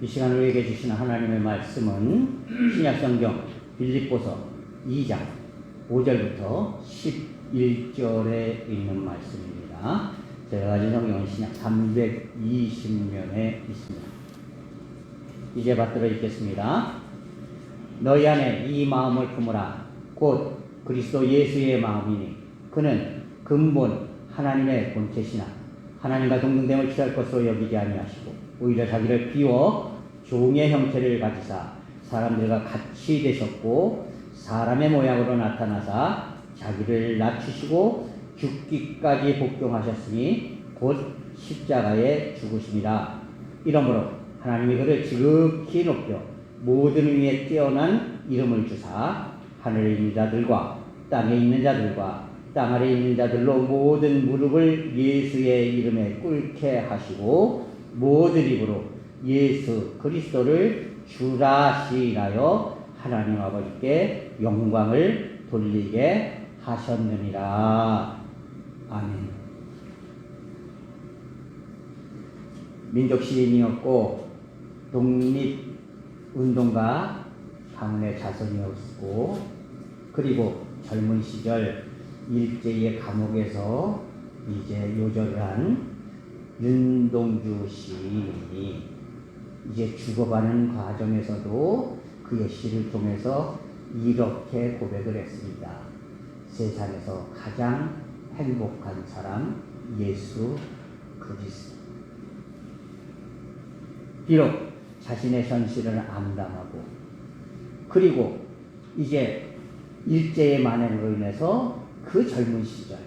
이 시간 우리에게 주시는 하나님의 말씀은 신약성경 빌립보서 2장 5절부터 11절에 있는 말씀입니다. 제가 가진 성경은 신약 320면에 있습니다. 이제 받들어 읽겠습니다. 너희 안에 이 마음을 품으라. 곧 그리스도 예수의 마음이니 그는 근본 하나님의 본체시나 하나님과 동등됨을 취할 것으로 여기지 아니하시고 오히려 자기를 비워 종의 형체를 가지사 사람들과 같이 되셨고 사람의 모양으로 나타나사 자기를 낮추시고 죽기까지 복종하셨으니 곧 십자가에 죽으심이라. 이러므로 하나님이 그를 지극히 높여 모든 위에 뛰어난 이름을 주사 하늘에 있는 자들과 땅에 있는 자들과 땅 아래에 있는 자들로 모든 무릎을 예수의 이름에 꿇게 하시고 모든 입으로 예수 그리스도를 주라시라여 하나님 아버지께 영광을 돌리게 하셨느니라. 아멘. 민족 시인이었고 독립운동가 가문의 자손이었고 그리고 젊은 시절 일제의 감옥에서 이제 요절을 한 윤동주 시인이 이제 죽어가는 과정에서도 그의 시를 통해서 이렇게 고백을 했습니다. 세상에서 가장 행복한 사람 예수 그리스도. 비록 자신의 현실을 암담하고 그리고 이제 일제의 만행으로 인해서 그 젊은 시절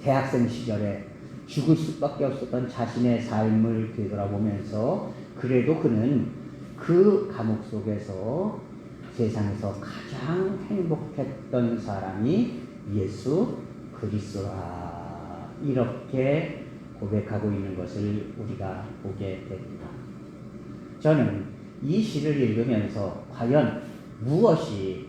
대학생 시절에 죽을 수밖에 없었던 자신의 삶을 되돌아보면서 그래도 그는 그 감옥 속에서 세상에서 가장 행복했던 사람이 예수 그리스도라 이렇게 고백하고 있는 것을 우리가 보게 됩니다. 저는 이 시를 읽으면서 과연 무엇이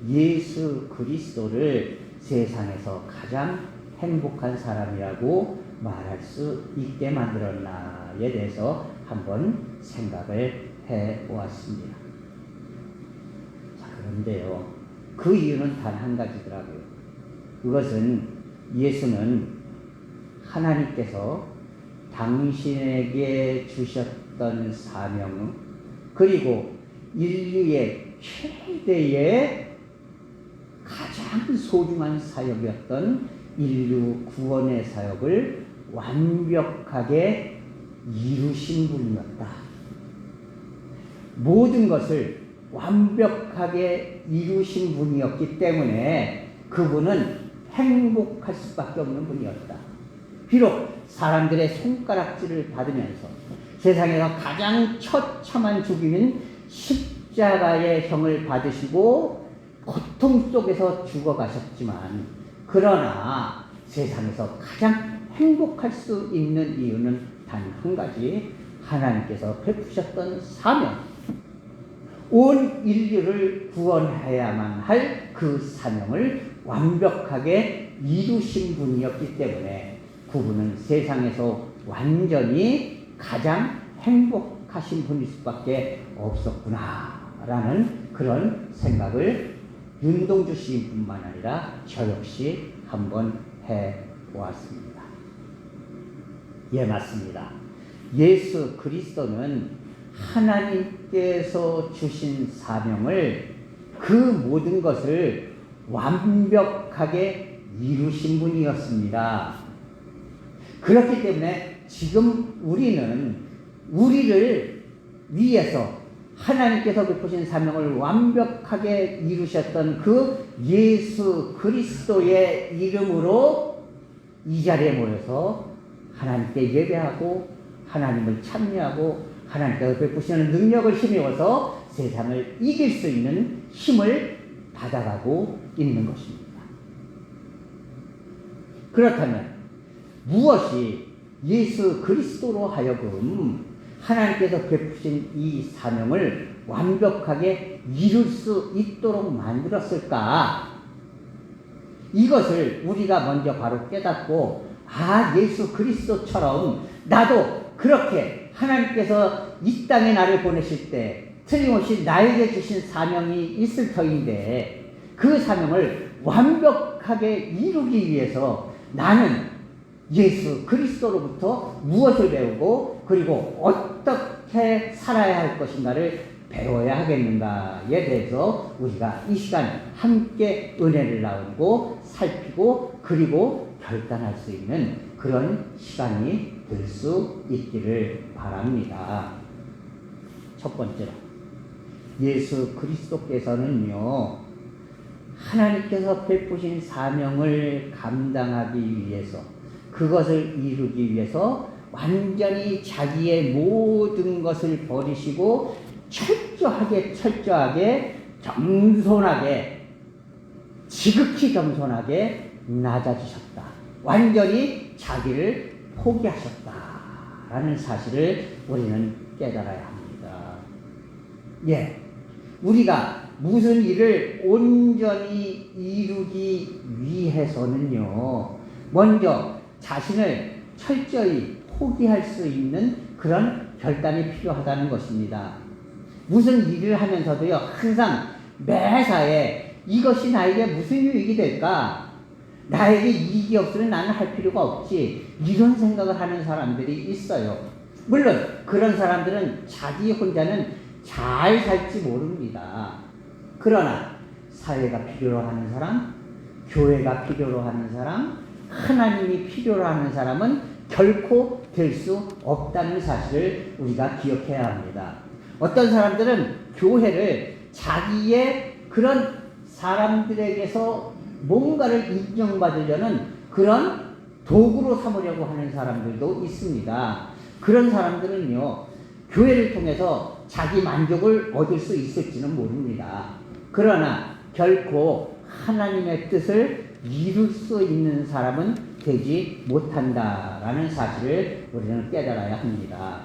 예수 그리스도를 세상에서 가장 행복한 사람이라고 말할 수 있게 만들었나에 대해서 한번 생각을 해보았습니다. 자, 그런데요, 그 이유는 단 한 가지더라고요. 그것은 예수는 하나님께서 당신에게 주셨던 사명 그리고 인류의 최대의 가장 소중한 사역이었던 인류 구원의 사역을 완벽하게 이루신 분이었다. 모든 것을 완벽하게 이루신 분이었기 때문에 그분은 행복할 수밖에 없는 분이었다. 비록 사람들의 손가락질을 받으면서 세상에서 가장 처참한 죽임인 십자가의 형을 받으시고 고통 속에서 죽어가셨지만 그러나 세상에서 가장 행복할 수 있는 이유는 단 한 가지, 하나님께서 베푸셨던 사명, 온 인류를 구원해야만 할 그 사명을 완벽하게 이루신 분이었기 때문에 그분은 세상에서 완전히 가장 행복하신 분일 수밖에 없었구나라는 그런 생각을 윤동주 시인뿐만 아니라 저 역시 한번 해보았습니다. 예, 맞습니다. 예수 그리스도는 하나님께서 주신 사명을 그 모든 것을 완벽하게 이루신 분이었습니다. 그렇기 때문에 지금 우리는 우리를 위해서 하나님께서 베푸신 사명을 완벽하게 이루셨던 그 예수 그리스도의 이름으로 이 자리에 모여서 하나님께 예배하고 하나님을 찬미하고 하나님께서 베푸시는 능력을 힘입어서 세상을 이길 수 있는 힘을 받아가고 있는 것입니다. 그렇다면 무엇이 예수 그리스도로 하여금 하나님께서 베푸신 이 사명을 완벽하게 이룰 수 있도록 만들었을까? 이것을 우리가 먼저 바로 깨닫고 예수 그리스도처럼 나도 그렇게 하나님께서 이 땅에 나를 보내실 때 틀림없이 나에게 주신 사명이 있을 터인데 그 사명을 완벽하게 이루기 위해서 나는 예수 그리스도로부터 무엇을 배우고 그리고 어떻게 살아야 할 것인가를 배워야 하겠는가에 대해서 우리가 이 시간 함께 은혜를 나누고 살피고 그리고 결단할 수 있는 그런 시간이 될 수 있기를 바랍니다. 첫 번째로 예수 그리스도께서는요 하나님께서 베푸신 사명을 감당하기 위해서 그것을 이루기 위해서 완전히 자기의 모든 것을 버리시고 철저하게 겸손하게 지극히 겸손하게 낮아지셨다. 완전히 자기를 포기하셨다라는 사실을 우리는 깨달아야 합니다. 예, 우리가 무슨 일을 온전히 이루기 위해서는요, 먼저 자신을 철저히 포기할 수 있는 그런 결단이 필요하다는 것입니다. 무슨 일을 하면서도요, 항상 매사에 이것이 나에게 무슨 유익이 될까? 나에게 이익이 없으면 나는 할 필요가 없지. 이런 생각을 하는 사람들이 있어요. 물론 그런 사람들은 자기 혼자는 잘 살지 모릅니다. 그러나 사회가 필요로 하는 사람, 교회가 필요로 하는 사람, 하나님이 필요로 하는 사람은 결코 될 수 없다는 사실을 우리가 기억해야 합니다. 어떤 사람들은 교회를 자기의 그런 사람들에게서 뭔가를 인정받으려는 그런 도구로 삼으려고 하는 사람들도 있습니다. 그런 사람들은요, 교회를 통해서 자기 만족을 얻을 수 있을지는 모릅니다. 그러나 결코 하나님의 뜻을 이룰 수 있는 사람은 되지 못한다라는 사실을 우리는 깨달아야 합니다.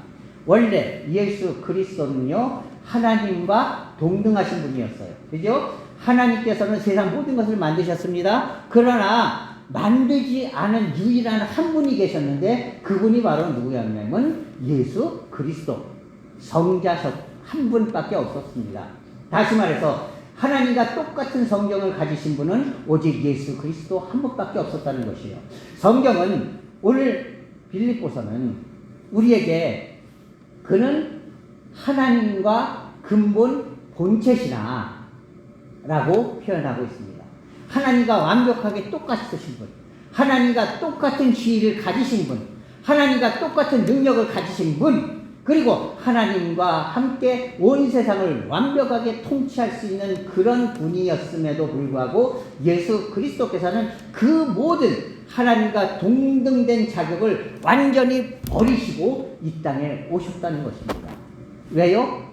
원래 예수 그리스도는요, 하나님과 동등하신 분이었어요. 그죠? 하나님께서는 세상 모든 것을 만드셨습니다. 그러나 만들지 않은 유일한 한 분이 계셨는데 그분이 바로 누구였냐면 예수 그리스도, 성자셨 한 분밖에 없었습니다. 다시 말해서 하나님과 똑같은 성경을 가지신 분은 오직 예수 그리스도 한 분밖에 없었다는 것이에요. 성경은 오늘 빌립보서는 우리에게 그는 하나님과 근본 본체시나 라고 표현하고 있습니다. 하나님과 완벽하게 똑같이 쓰신 분, 하나님과 똑같은 지위를 가지신 분, 하나님과 똑같은 능력을 가지신 분, 그리고 하나님과 함께 온 세상을 완벽하게 통치할 수 있는 그런 분이었음에도 불구하고 예수 그리스도께서는 그 모든 하나님과 동등된 자격을 완전히 버리시고 이 땅에 오셨다는 것입니다. 왜요?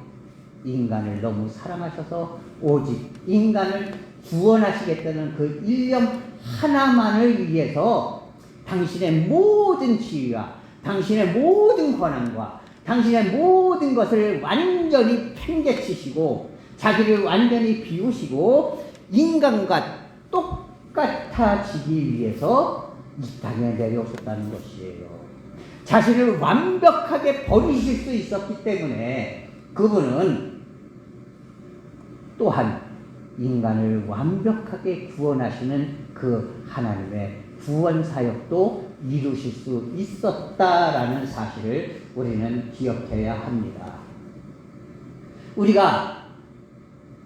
인간을 너무 사랑하셔서 오직 인간을 구원하시겠다는 그 일념 하나만을 위해서 당신의 모든 지위와 당신의 모든 권한과 당신의 모든 것을 완전히 팽개치시고 자기를 완전히 비우시고 인간과 똑같아지기 위해서 이 땅에 내려오셨다는 것이에요. 자신을 완벽하게 버리실 수 있었기 때문에 그분은 또한 인간을 완벽하게 구원하시는 그 하나님의 구원 사역도 이루실 수 있었다라는 사실을 우리는 기억해야 합니다. 우리가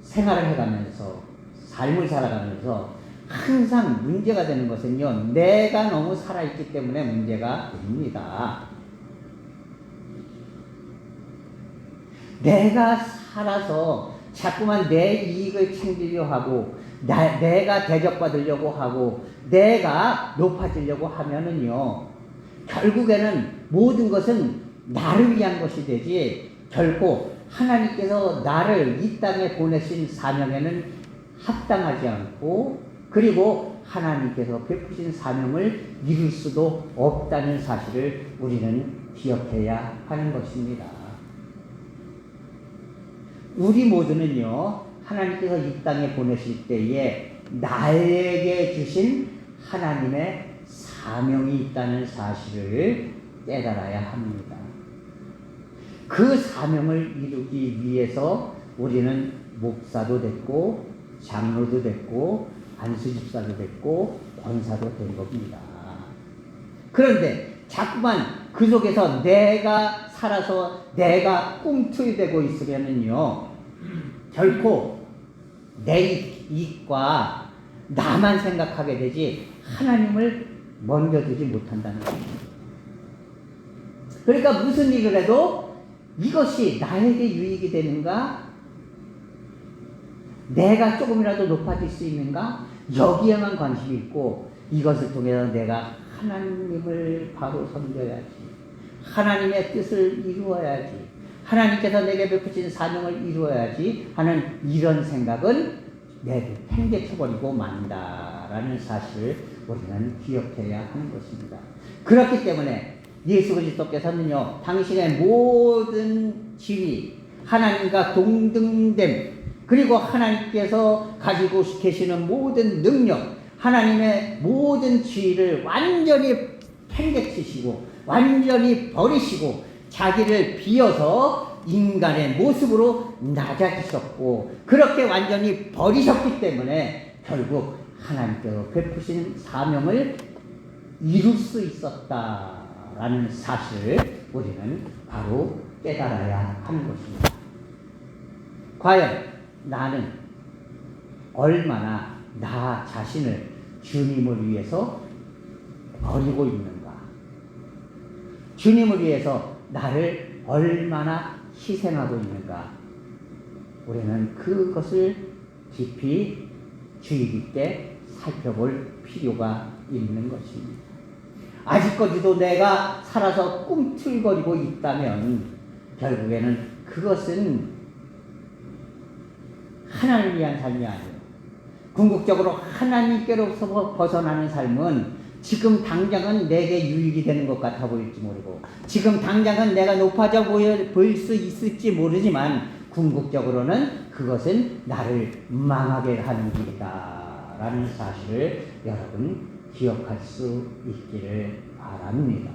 생활을 해가면서 삶을 살아가면서 항상 문제가 되는 것은요, 내가 너무 살아있기 때문에 문제가 됩니다. 내가 살아서 자꾸만 내 이익을 챙기려 하고 내가 대접받으려고 하고 내가 높아지려고 하면은요, 결국에는 모든 것은 나를 위한 것이 되지 결코 하나님께서 나를 이 땅에 보내신 사명에는 합당하지 않고 그리고 하나님께서 베푸신 사명을 이룰 수도 없다는 사실을 우리는 기억해야 하는 것입니다. 우리 모두는요, 하나님께서 이 땅에 보내실 때에 나에게 주신 하나님의 사명이 있다는 사실을 깨달아야 합니다. 그 사명을 이루기 위해서 우리는 목사도 됐고 장로도 됐고 안수집사도 됐고 권사도 된 겁니다. 그런데 자꾸만 그 속에서 내가 살아서 내가 꿈틀대고 있으면은요, 결코 내 이익과 나만 생각하게 되지 하나님을 먼저 두지 못한다는 거예요. 그러니까 무슨 일을 해도 이것이 나에게 유익이 되는가? 내가 조금이라도 높아질 수 있는가? 여기에만 관심이 있고, 이것을 통해서 내가 하나님을 바로 섬겨야지, 하나님의 뜻을 이루어야지, 하나님께서 내게 베푸신 사명을 이루어야지 하는 이런 생각은 내게 팽개쳐버리고 만다라는 사실을 우리는 기억해야 하는 것입니다. 그렇기 때문에 예수 그리스도께서는요, 당신의 모든 지위, 하나님과 동등됨, 그리고 하나님께서 가지고 계시는 모든 능력, 하나님의 모든 지위를 완전히 팽개치시고 완전히 버리시고 자기를 비워서 인간의 모습으로 낮아지셨고, 그렇게 완전히 버리셨기 때문에 결국 하나님께서 베푸신 사명을 이룰 수 있었다라는 사실을 우리는 바로 깨달아야 하는 것입니다. 과연 나는 얼마나 나 자신을 주님을 위해서 버리고 있는가? 주님을 위해서 나를 얼마나 희생하고 있는가? 우리는 그것을 깊이 주의 깊게 살펴볼 필요가 있는 것입니다. 아직까지도 내가 살아서 꿈틀거리고 있다면 결국에는 그것은 하나님을 위한 삶이 아니에요. 궁극적으로 하나님께로서 벗어나는 삶은 지금 당장은 내게 유익이 되는 것 같아 보일지 모르고, 지금 당장은 내가 높아져 보일 수 있을지 모르지만, 궁극적으로는 그것은 나를 망하게 하는 길이다 라는 사실을 여러분 기억할 수 있기를 바랍니다.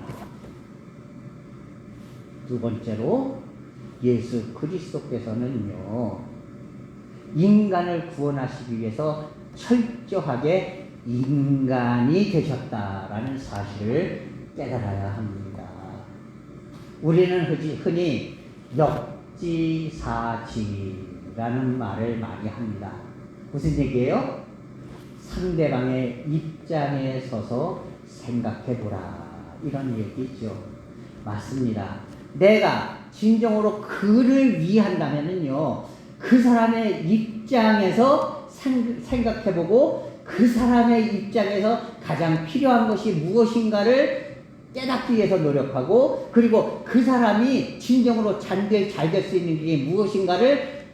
두 번째로, 예수 그리스도께서는요, 인간을 구원하시기 위해서 철저하게 인간이 되셨다라는 사실을 깨달아야 합니다. 우리는 흔히 역지사지라는 말을 많이 합니다. 무슨 얘기예요? 상대방의 입장에 서서 생각해보라, 이런 얘기죠. 맞습니다. 내가 진정으로 그를 위한다면은요, 그 사람의 입장에서 생각해보고 그 사람의 입장에서 가장 필요한 것이 무엇인가를 깨닫기 위해서 노력하고, 그리고 그 사람이 진정으로 잘 될 수 있는 게 무엇인가를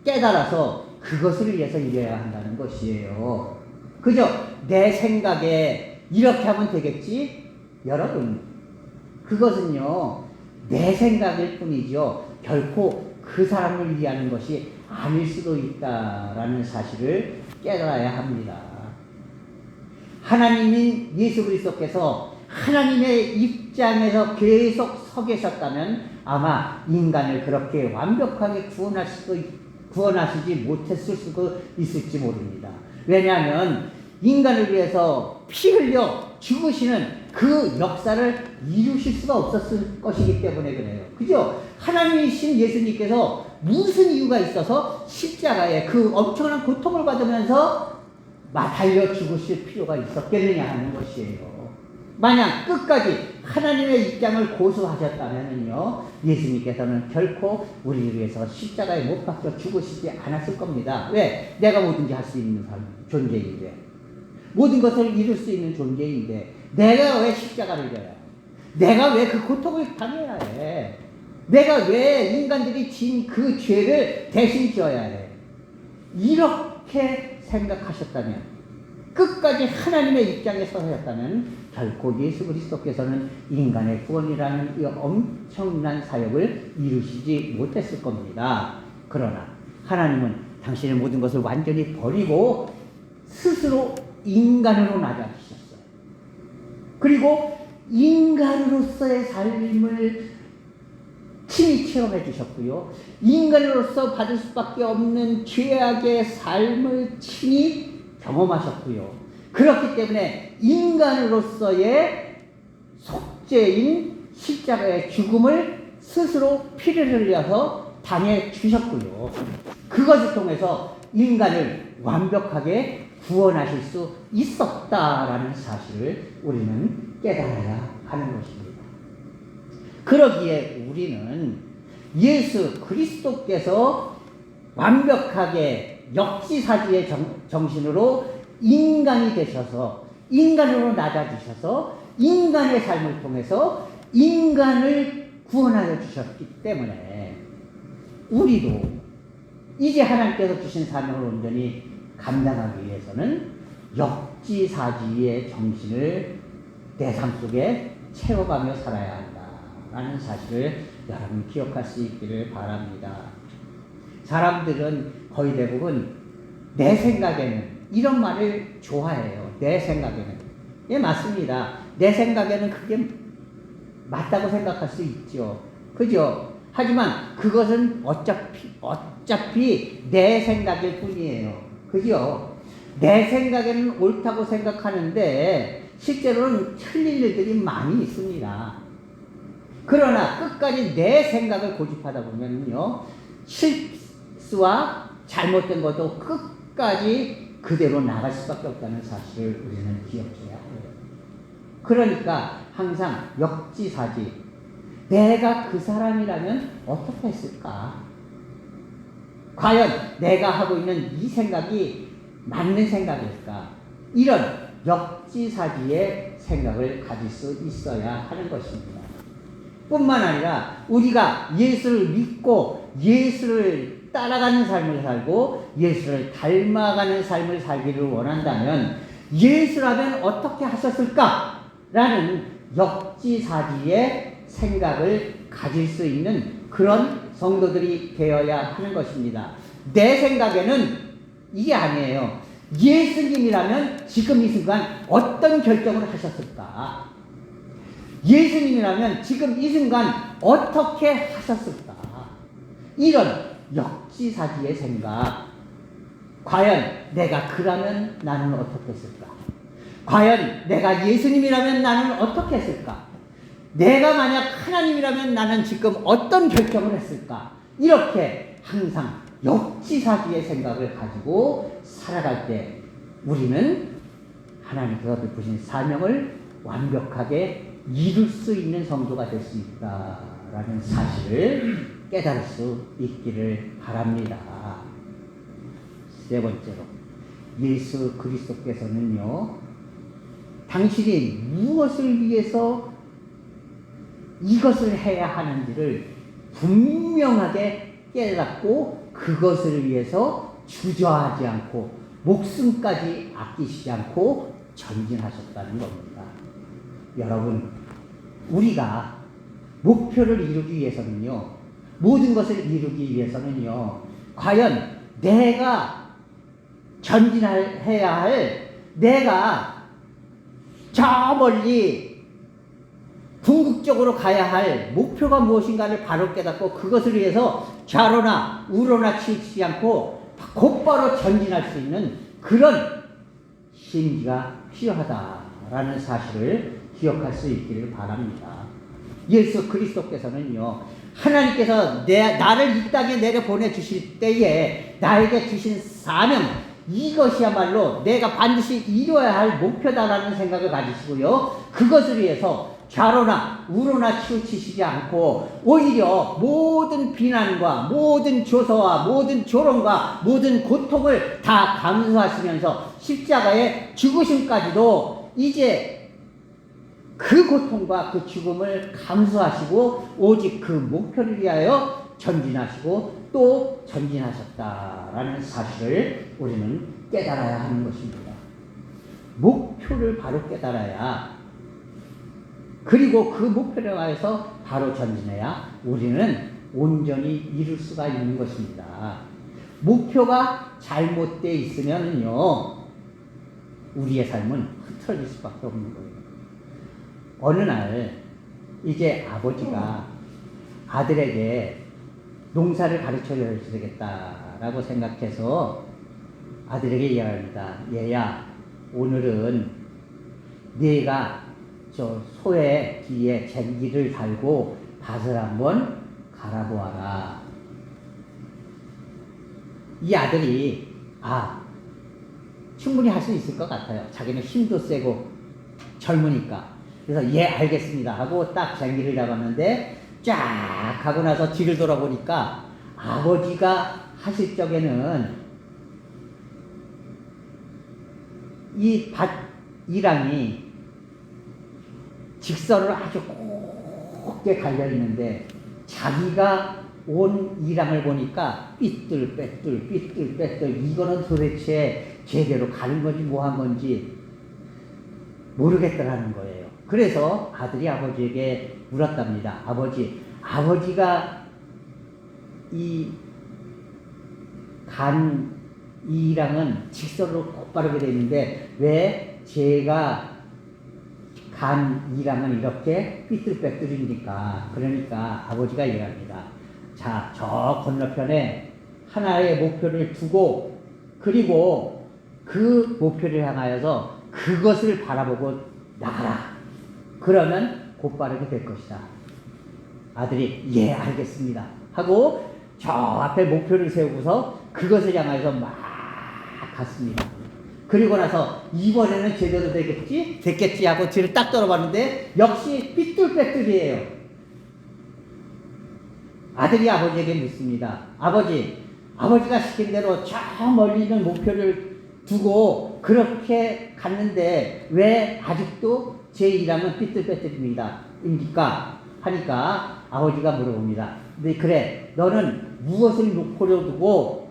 깨달아서 그것을 위해서 일해야 한다는 것이에요. 그죠? 내 생각에 이렇게 하면 되겠지? 여러분, 그것은요, 내 생각일 뿐이죠. 결코 그 사람을 위하는 것이 아닐 수도 있다라는 사실을 깨달아야 합니다. 하나님인 예수 그리스도께서 하나님의 입장에서 계속 서 계셨다면 아마 인간을 그렇게 완벽하게 구원하시지 못했을 수도 있을지 모릅니다. 왜냐하면 인간을 위해서 피 흘려 죽으시는 그 역사를 이루실 수가 없었을 것이기 때문에 그래요. 그죠? 하나님이신 예수님께서 무슨 이유가 있어서 십자가에 그 엄청난 고통을 받으면서 달려 죽으실 필요가 있었겠느냐 하는 것이에요. 만약 끝까지 하나님의 입장을 고수하셨다면요, 예수님께서는 결코 우리를 위해서 십자가에 못 박혀 죽으시지 않았을 겁니다. 왜? 내가 뭐든지 할 수 있는 존재인데, 모든 것을 이룰 수 있는 존재인데, 내가 왜 십자가를 져야 해? 내가 왜 그 고통을 당해야 해? 내가 왜 인간들이 진 그 죄를 대신 져야 해? 이렇게 생각하셨다면, 끝까지 하나님의 입장에 서셨다면 결코 예수 그리스도께서는 인간의 구원이라는 이 엄청난 사역을 이루시지 못했을 겁니다. 그러나 하나님은 당신의 모든 것을 완전히 버리고 스스로 인간으로 낮아지셨어요. 그리고 인간으로서의 삶을 친히 체험해 주셨고요. 인간으로서 받을 수밖에 없는 죄악의 삶을 친히 경험하셨고요. 그렇기 때문에 인간으로서의 속죄인 십자가의 죽음을 스스로 피를 흘려서 당해 주셨고요. 그것을 통해서 인간을 완벽하게 구원하실 수 있었다라는 사실을 우리는 깨달아야 하는 것입니다. 그러기에 우리는 예수 그리스도께서 완벽하게 역지사지의 정신으로 인간이 되셔서 인간으로 낮아지셔서 인간의 삶을 통해서 인간을 구원하여 주셨기 때문에 우리도 이제 하나님께서 주신 사명을 온전히 감당하기 위해서는 역지사지의 정신을 내 삶 속에 채워가며 살아야 한다라는 사실을 여러분 기억할 수 있기를 바랍니다. 사람들은 거의 대부분 내 생각에는 이런 말을 좋아해요. 내 생각에는. 예, 맞습니다. 내 생각에는 그게 맞다고 생각할 수 있죠. 그죠? 하지만 그것은 어차피 내 생각일 뿐이에요. 그죠? 내 생각에는 옳다고 생각하는데 실제로는 틀린 일들이 많이 있습니다. 그러나 끝까지 내 생각을 고집하다 보면요, 실수와 잘못된 것도 끝까지 그대로 나갈 수밖에 없다는 사실을 우리는 기억해야 해요. 그러니까 항상 역지사지, 내가 그 사람이라면 어떻게 했을까? 과연 내가 하고 있는 이 생각이 맞는 생각일까? 이런 역지사지의 생각을 가질 수 있어야 하는 것입니다. 뿐만 아니라 우리가 예수를 믿고 예수를 따라가는 삶을 살고 예수를 닮아가는 삶을 살기를 원한다면 예수라면 어떻게 하셨을까? 라는 역지사지의 생각을 가질 수 있는 그런 성도들이 되어야 하는 것입니다. 내 생각에는 이게 아니에요. 예수님이라면 지금 이 순간 어떤 결정을 하셨을까? 예수님이라면 지금 이 순간 어떻게 하셨을까? 이런 역지사지의 생각. 과연 내가 그라면 나는 어떻게 했을까? 과연 내가 예수님이라면 나는 어떻게 했을까? 내가 만약 하나님이라면 나는 지금 어떤 결정을 했을까? 이렇게 항상 역지사지의 생각을 가지고 살아갈 때 우리는 하나님께서 베푸신 사명을 완벽하게 이룰 수 있는 성도가 될 수 있다라는 사실을 깨달을 수 있기를 바랍니다. 세 번째로, 예수 그리스도께서는요, 당신이 무엇을 위해서 이것을 해야 하는지를 분명하게 깨닫고 그것을 위해서 주저하지 않고 목숨까지 아끼시지 않고 전진하셨다는 겁니다. 여러분, 우리가 목표를 이루기 위해서는요, 모든 것을 이루기 위해서는요, 과연 내가 전진해야 할, 내가 저 멀리 궁극적으로 가야 할 목표가 무엇인가를 바로 깨닫고 그것을 위해서 좌로나 우로나 치우치지 않고 곧바로 전진할 수 있는 그런 심지가 필요하다라는 사실을 기억할 수 있기를 바랍니다. 예수 그리스도께서는요, 하나님께서 나를 이 땅에 내려 보내주실 때에 나에게 주신 사명, 이것이야말로 내가 반드시 이루어야 할 목표다라는 생각을 가지시고요, 그것을 위해서 좌로나 우로나 치우치시지 않고 오히려 모든 비난과 모든 조소와 모든 조롱과 모든 고통을 다 감수하시면서 십자가의 죽으심까지도 이제 그 고통과 그 죽음을 감수하시고 오직 그 목표를 위하여 전진하시고 또 전진하셨다라는 사실을 우리는 깨달아야 하는 것입니다. 목표를 바로 깨달아야, 그리고 그 목표를 위해서 바로 전진해야 우리는 온전히 이룰 수가 있는 것입니다. 목표가 잘못되어 있으면요, 우리의 삶은 흐트러질 수밖에 없는 거예요. 어느 날 이제 아들에게 농사를 가르쳐줘야 되겠다라고 생각해서 아들에게 이야기합니다. 얘야, 오늘은 네가 저 소의 뒤에 쟁기를 달고 밭을 한번 갈아보아라. 이 아들이 충분히 할 수 있을 것 같아요. 자기는 힘도 세고 젊으니까. 그래서 예, 알겠습니다 하고 딱 쟁기를 잡았는데 쫙 하고 나서 뒤를 돌아보니까 아버지가 하실 적에는 이 밭 이랑이 직선으로 아주 곱게 갈려 있는데 자기가 온 이랑을 보니까 삐뚤빼뚤 이거는 도대체 제대로 가는 건지 뭐 한 건지 모르겠더라는 거예요. 그래서 아들이 아버지에게 물었답니다. 아버지가 이 이랑은 직선으로 곧바르게 되어 있는데 왜 제가 간 이랑은 이렇게 삐뚤빼뚤입니까? 그러니까 아버지가 얘기합니다. 자, 저 건너편에 하나의 목표를 두고 그리고 그 목표를 향하여서 그것을 바라보고 나가라. 그러면 곧바르게 될 것이다. 아들이 예, 알겠습니다 하고 저 앞에 목표를 세우고서 그것을 향하여서 막 갔습니다. 그리고 나서 이번에는 제대로 됐겠지 하고 뒤를 딱 돌아봤는데 역시 삐뚤빼뚤이에요. 아들이 아버지에게 묻습니다. 아버지가 시킨 대로 저 멀리 있는 목표를 두고 그렇게 갔는데 왜 아직도 제 일함은 삐뚤빼뚤입니까? 하니까 아버지가 물어봅니다. 네, 그래, 너는 무엇을 목표로 두고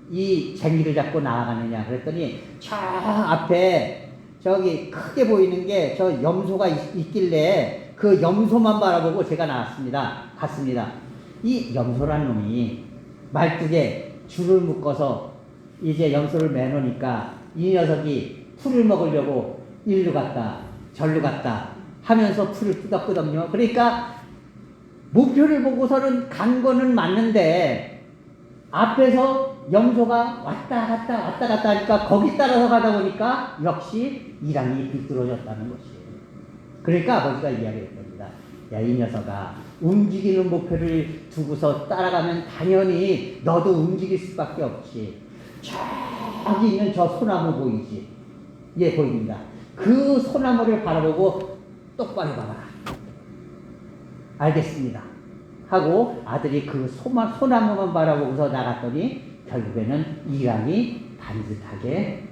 이 쟁기를 잡고 나아가느냐 그랬더니 저 앞에 저기 크게 보이는 게 저 염소가 있길래 그 염소만 바라보고 제가 갔습니다. 이 염소란 놈이 말뚝에 줄을 묶어서 이제 염소를 매놓으니까 이 녀석이 풀을 먹으려고 일로 갔다 절로 갔다 하면서 풀을 끄덕끄덕요. 그러니까 목표를 보고서는 간 거는 맞는데 앞에서 염소가 왔다 갔다 하니까 거기 따라서 가다 보니까 역시 이랑이 비뚤어졌다는 것이에요. 그러니까 아버지가 이야기했답니다. 야, 이 녀석아, 움직이는 목표를 두고서 따라가면 당연히 너도 움직일 수밖에 없지. 저기 있는 저 소나무 보이지? 예, 보입니다. 그 소나무를 바라보고 똑바로 봐라. 알겠습니다 하고 아들이 그 소나무만 바라보고서 나갔더니 결국에는 이랑이 반듯하게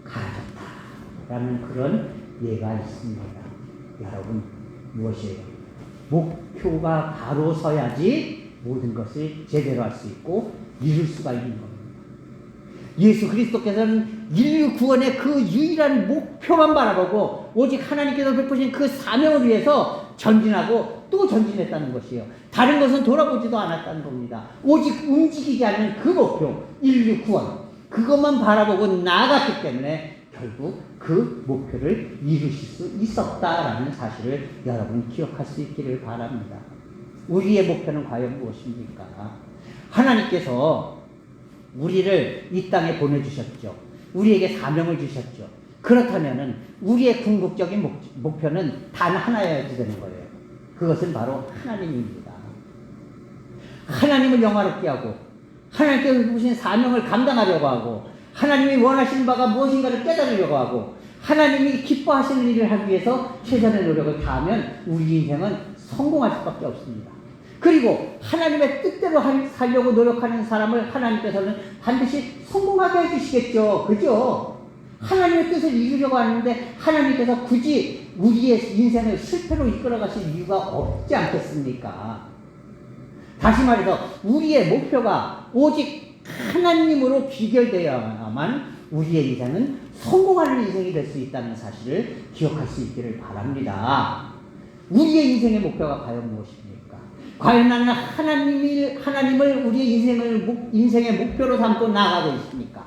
가라졌다라는 그런 예가 있습니다. 여러분, 무엇이에요? 목표가 바로 서야지 모든 것을 제대로 할 수 있고 이룰 수가 있는 겁니다. 예수 그리스도께서는 인류 구원의 그 유일한 목표만 바라보고 오직 하나님께서 베푸신 그 사명을 위해서 전진하고 또 전진했다는 것이에요. 다른 것은 돌아보지도 않았다는 겁니다. 오직 움직이지 않는 그 목표, 인류 구원, 그것만 바라보고 나아갔기 때문에 결국 그 목표를 이루실 수 있었다라는 사실을 여러분 기억할 수 있기를 바랍니다. 우리의 목표는 과연 무엇입니까? 하나님께서 우리를 이 땅에 보내주셨죠. 우리에게 사명을 주셨죠. 그렇다면 우리의 궁극적인 목표는 단 하나여야 되는 거예요. 그것은 바로 하나님입니다. 하나님을 영화롭게 하고 하나님께서 주신 사명을 감당하려고 하고 하나님이 원하시는 바가 무엇인가를 깨달으려고 하고 하나님이 기뻐하시는 일을 하기 위해서 최선의 노력을 다하면 우리 인생은 성공할 수밖에 없습니다. 그리고 하나님의 뜻대로 살려고 노력하는 사람을 하나님께서는 반드시 성공하게 해주시겠죠. 그죠? 하나님의 뜻을 이루려고 하는데 하나님께서 굳이 우리의 인생을 실패로 이끌어 가실 이유가 없지 않겠습니까? 다시 말해서 우리의 목표가 오직 하나님으로 귀결되어야만 우리의 인생은 성공하는 인생이 될 수 있다는 사실을 기억할 수 있기를 바랍니다. 우리의 인생의 목표가 과연 무엇입니까? 과연 나는 하나님을 우리의 인생의 목표로 삼고 나아가고 있습니까?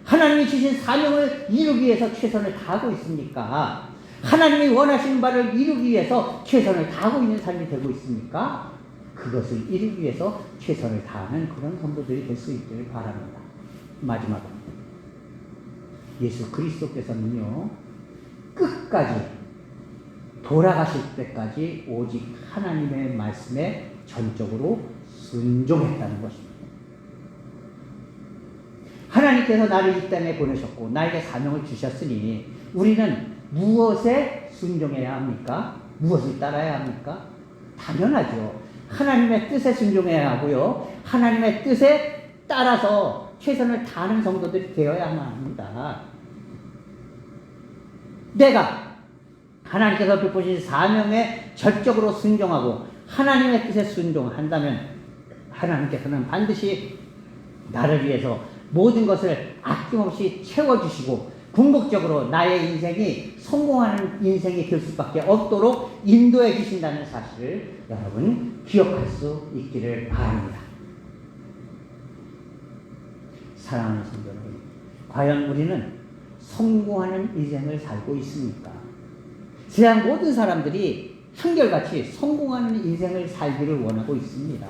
하나님이 주신 사명을 이루기 위해서 최선을 다하고 있습니까? 하나님이 원하시는 바를 이루기 위해서 최선을 다하고 있는 삶이 되고 있습니까? 그것을 이루기 위해서 최선을 다하는 그런 성도들이 될 수 있기를 바랍니다. 마지막으로 예수 그리스도께서는요, 끝까지 돌아가실 때까지 오직 하나님의 말씀에 전적으로 순종했다는 것입니다. 하나님께서 나를 이 땅에 보내셨고 나에게 사명을 주셨으니 우리는 무엇에 순종해야 합니까? 무엇을 따라야 합니까? 당연하죠. 하나님의 뜻에 순종해야 하고요. 하나님의 뜻에 따라서 최선을 다하는 성도들이 되어야만 합니다. 내가 하나님께서 베푸신 사명에 전적으로 순종하고 하나님의 뜻에 순종한다면 하나님께서는 반드시 나를 위해서 모든 것을 아낌없이 채워주시고 궁극적으로 나의 인생이 성공하는 인생이 될 수밖에 없도록 인도해 주신다는 사실을 여러분 기억할 수 있기를 바랍니다. 사랑하는 성도 여러분, 과연 우리는 성공하는 인생을 살고 있습니까? 세상 모든 사람들이 한결같이 성공하는 인생을 살기를 원하고 있습니다.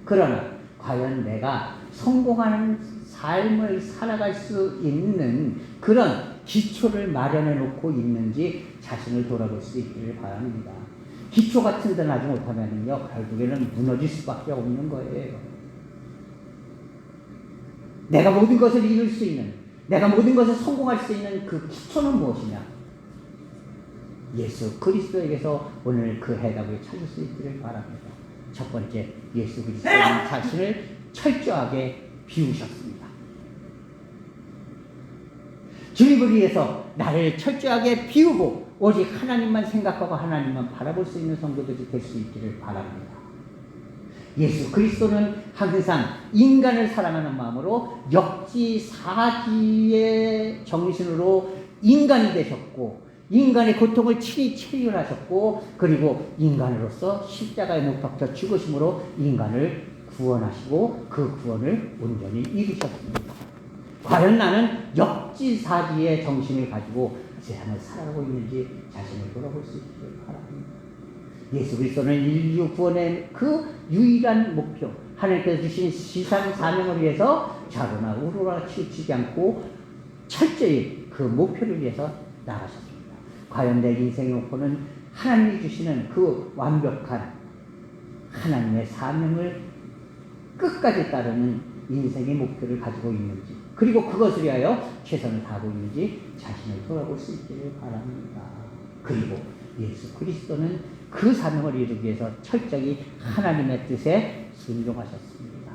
그러나 과연 내가 성공하는 삶을 살아갈 수 있는 그런 기초를 마련해 놓고 있는지 자신을 돌아볼 수 있기를 바랍니다. 기초가 튼튼하지 못하면요, 결국에는 무너질 수밖에 없는 거예요. 내가 모든 것을 이룰 수 있는, 내가 모든 것을 성공할 수 있는 그 기초는 무엇이냐? 예수 그리스도에게서 오늘 그 해답을 찾을 수 있기를 바랍니다. 첫 번째, 예수 그리스도는 자신을 철저하게 비우셨습니다. 주님을 위해서 나를 철저하게 비우고 오직 하나님만 생각하고 하나님만 바라볼 수 있는 성도들이 될 수 있기를 바랍니다. 예수 그리스도는 항상 인간을 사랑하는 마음으로 역지사지의 정신으로 인간이 되셨고 인간의 고통을 친히 체휼하셨고 그리고 인간으로서 십자가에 못 박혀 죽으심으로 인간을 구원하시고 그 구원을 온전히 이루셨습니다. 과연 나는 역지사지의 정신을 가지고 세상을 살아가고 있는지 자신을 돌아볼 수 있기를 바랍니다. 예수 그리스도는 인류 구원의 그 유일한 목표, 하나님께서 주신 지상 사명을 위해서 좌로나 우로나 치우치지 않고 철저히 그 목표를 위해서 나가셨습니다. 과연 내 인생의 목표는 하나님이 주시는 그 완벽한 하나님의 사명을 끝까지 따르는 인생의 목표를 가지고 있는지, 그리고 그것을 위하여 최선을 다하고 있는지 자신을 돌아볼 수 있기를 바랍니다. 그리고 예수 그리스도는 그 사명을 이루기 위해서 철저히 하나님의 뜻에 순종하셨습니다.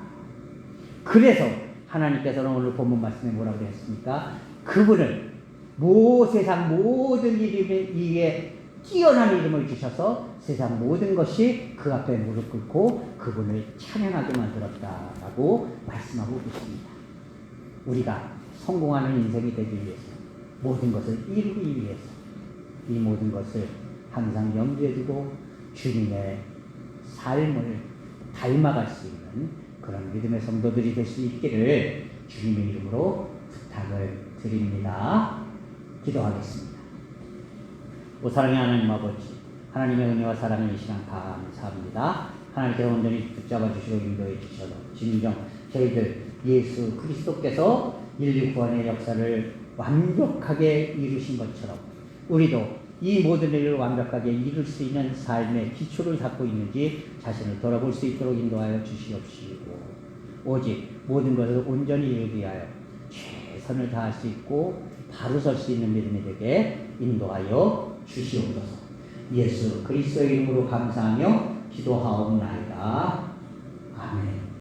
그래서 하나님께서는 오늘 본문 말씀에 뭐라고 했습니까? 그분을 세상 모든 이름에 뛰어난 이름을 주셔서 세상 모든 것이 그 앞에 무릎 꿇고 그분을 찬양하게 만들었다라고 말씀하고 계십니다. 우리가 성공하는 인생이 되기 위해서, 모든 것을 이루기 위해서 이 모든 것을 항상 염두에 두고 주님의 삶을 닮아갈 수 있는 그런 믿음의 성도들이 될 수 있기를 주님의 이름으로 부탁을 드립니다. 기도하겠습니다. 오 사랑의 하나님 아버지, 하나님의 은혜와 사랑을 이 시간 감사합니다. 하나님께서 온전히 붙잡아 주시고 인도해 주셔서 진정 저희들 예수 그리스도께서 인류 구원의 역사를 완벽하게 이루신 것처럼 우리도 이 모든 일을 완벽하게 이룰 수 있는 삶의 기초를 잡고 있는지 자신을 돌아볼 수 있도록 인도하여 주시옵시고 오직 모든 것을 온전히 이루기 위하여 최선을 다할 수 있고 바로 설 수 있는 믿음이 되게 인도하여 주시옵소서. 예수 그리스도의 이름으로 감사하며 기도하옵나이다. 아멘.